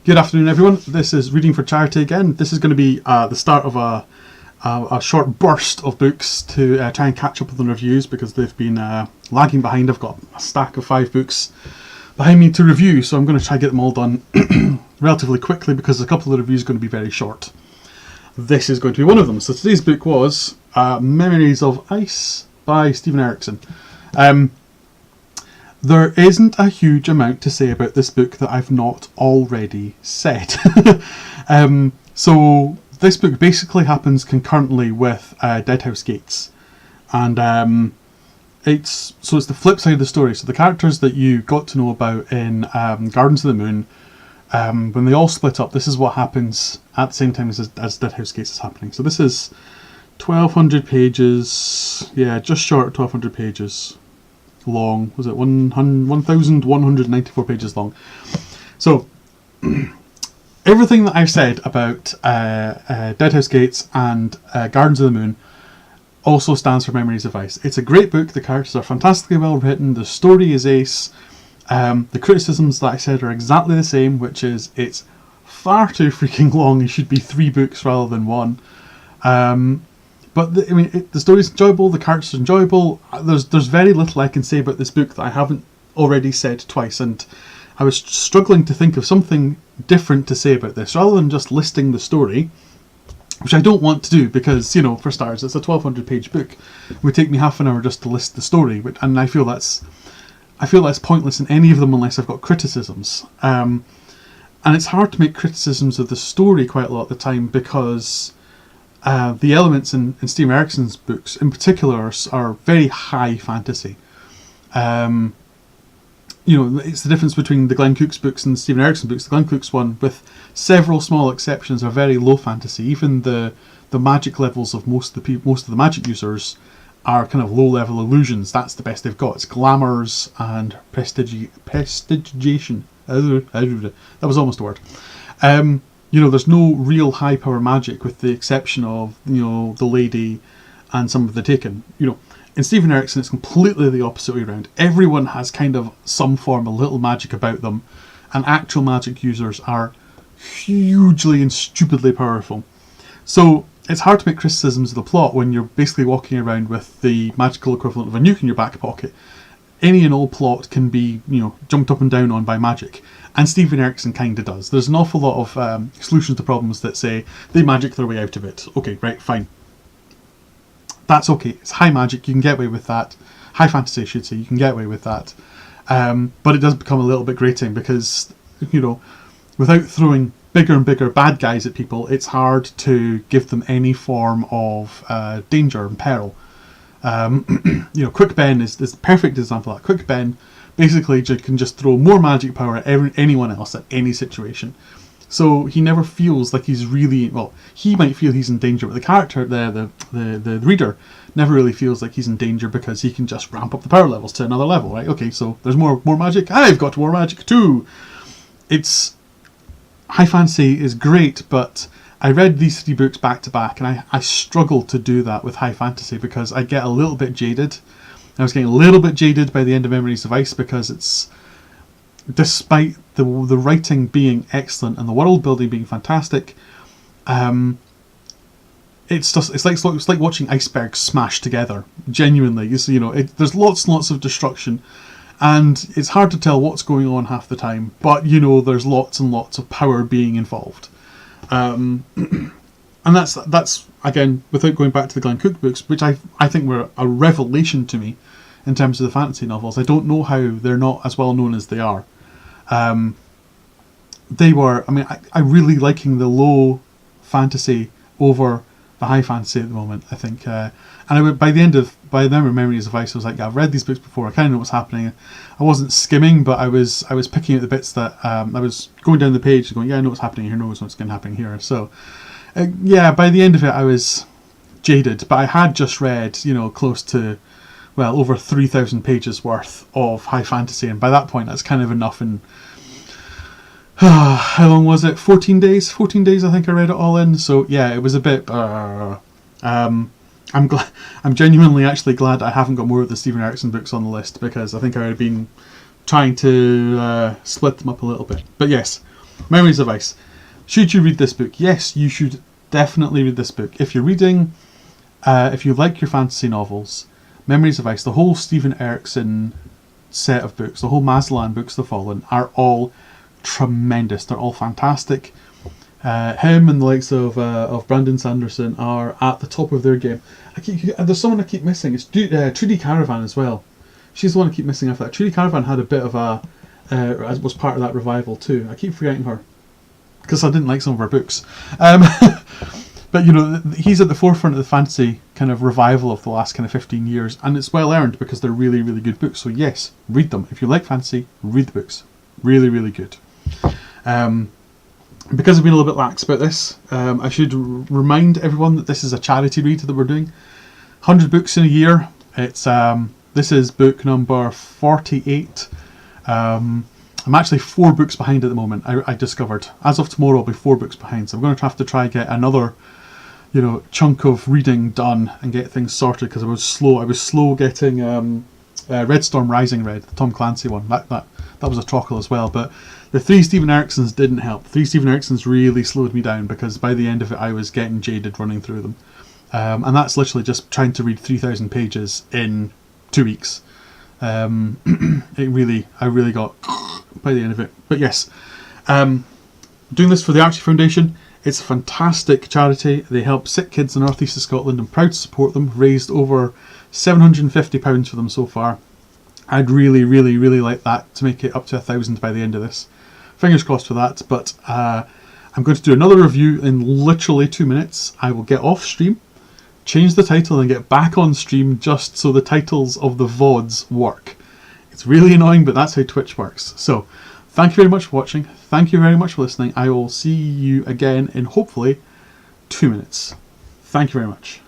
Good afternoon, everyone. This is Reading for Charity again. This is going to be the start of a short burst of books to try and catch up with the reviews because they've been lagging behind. I've got a stack of 5 books behind me to review, so I'm going to try and get them all done relatively quickly because a couple of the reviews are going to be very short. This is going to be one of them. So today's book was Memories of Ice by Steven Erikson. There isn't a huge amount to say about this book that I've not already said. So this book basically happens concurrently with Deadhouse Gates, and it's the flip side of the story. So the characters that you got to know about in Gardens of the Moon, when they all split up, this is what happens at the same time as Deadhouse Gates is happening. So this is 1,200 pages, just short of 1,200 pages long. Was it 1,194 pages long? So everything that I've said about Deadhouse Gates and Gardens of the Moon also stands for Memories of Ice. It's a great book. The characters are fantastically well written. The story is ace. The criticisms that I said are exactly the same, which is it's far too freaking long. It should be 3 books rather than 1. But the story's enjoyable, the characters are enjoyable. There's very little I can say about this book that I haven't already said twice, and I was struggling to think of something different to say about this, rather than just listing the story, which I don't want to do because, for starters, it's a 1,200 page book. It would take me half an hour just to list the story, and I feel that's pointless in any of them unless I've got criticisms. And it's hard to make criticisms of the story quite a lot of the time because the elements in Steven Erikson's books in particular are very high fantasy. It's the difference between the Glenn Cook's books and Steven Erikson books. The Glenn Cook's one, with several small exceptions, are very low fantasy. Even the magic levels of most of the magic users are kind of low level illusions. That's the best they've got. It's glamours and prestigitation. That was almost a word. There's no real high power magic with the exception of, the Lady and some of the Taken. In Steven Erikson, it's completely the opposite way around. Everyone has kind of some form of little magic about them, and actual magic users are hugely and stupidly powerful. So it's hard to make criticisms of the plot when you're basically walking around with the magical equivalent of a nuke in your back pocket. Any and all plot can be, jumped up and down on by magic. And Steven Erikson kind of does. There's an awful lot of solutions to problems that say they magic their way out of it. Okay, right, fine. That's okay. It's high magic. You can get away with that. High fantasy, I should say. You can get away with that. But it does become a little bit grating because, without throwing bigger and bigger bad guys at people, it's hard to give them any form of danger and peril. Quick Ben is the perfect example of that. Quick Ben basically can just throw more magic power at anyone else at any situation. So he never feels like he's really, he might feel he's in danger, but the character there, the reader, never really feels like he's in danger because he can just ramp up the power levels to another level, right? Okay, so there's more magic. I've got more magic too. It's high fantasy is great, but I read these 3 books back to back, and I struggle to do that with high fantasy because I get a little bit jaded. I was getting a little bit jaded by the end of Memories of Ice because it's, despite the writing being excellent and the world building being fantastic, it's like watching icebergs smash together. Genuinely, there's lots and lots of destruction, and it's hard to tell what's going on half the time. But there's lots and lots of power being involved. And that's again, without going back to the Glenn Cook books, which I think were a revelation to me in terms of the fantasy novels. I don't know how they're not as well known as they are. They were, I really liking the low fantasy over the high fantasy at the moment, I think. And by the end of Memories of Ice, I was like, I've read these books before, I kind of know what's happening. I wasn't skimming, but I was picking out the bits that I was going down the page and going, I know what's happening here, knows what's going to happen here. So, by the end of it, I was jaded, but I had just read, close to, over 3,000 pages worth of high fantasy, and by that point, that's kind of enough. And how long was it? 14 days? 14 days, I think I read it all in. So, it was a bit. I'm genuinely actually glad I haven't got more of the Steven Erikson books on the list because I think I would have been trying to split them up a little bit. But yes, Memories of Ice. Should you read this book? Yes, you should definitely read this book. If you're reading, if you like your fantasy novels, Memories of Ice, the whole Stephen Erikson set of books, the whole Maslan books, The Fallen, are all tremendous. They're all fantastic. Him and the likes of Brandon Sanderson are at the top of their game. There's someone I keep missing. It's Trudy Caravan as well. She's the one I keep missing after that. Trudy Caravan had a bit of a was part of that revival too. I keep forgetting her because I didn't like some of her books. But he's at the forefront of the fantasy kind of revival of the last kind of 15 years, and it's well earned because they're really, really good books. So yes, read them. If you like fantasy, read the books. Really, really good. Because I've been a little bit lax about this, I should remind everyone that this is a charity read that we're doing. 100 books in a year. This is book number 48. I'm actually 4 books behind at the moment. I discovered as of tomorrow I'll be 4 books behind, so I'm going to have to try and get another chunk of reading done and get things sorted because I was slow getting Red Storm Rising read, the Tom Clancy one. That was a trockle as well, but the 3 Stephen Eriksons didn't help. 3 Stephen Eriksons really slowed me down because by the end of it I was getting jaded running through them, and that's literally just trying to read 3,000 pages in 2 weeks. I really got by the end of it. But yes, doing this for the Archie Foundation. It's a fantastic charity. They help sick kids in the north east of Scotland. I'm proud to support them. Raised over £750 for them so far. I'd really, really, really like that to make it up to 1,000 by the end of this. Fingers crossed for that. But I'm going to do another review in literally 2 minutes. I will get off stream, change the title and get back on stream just so the titles of the VODs work. It's really annoying, but that's how Twitch works. So, thank you very much for watching. Thank you very much for listening. I will see you again in hopefully 2 minutes. Thank you very much.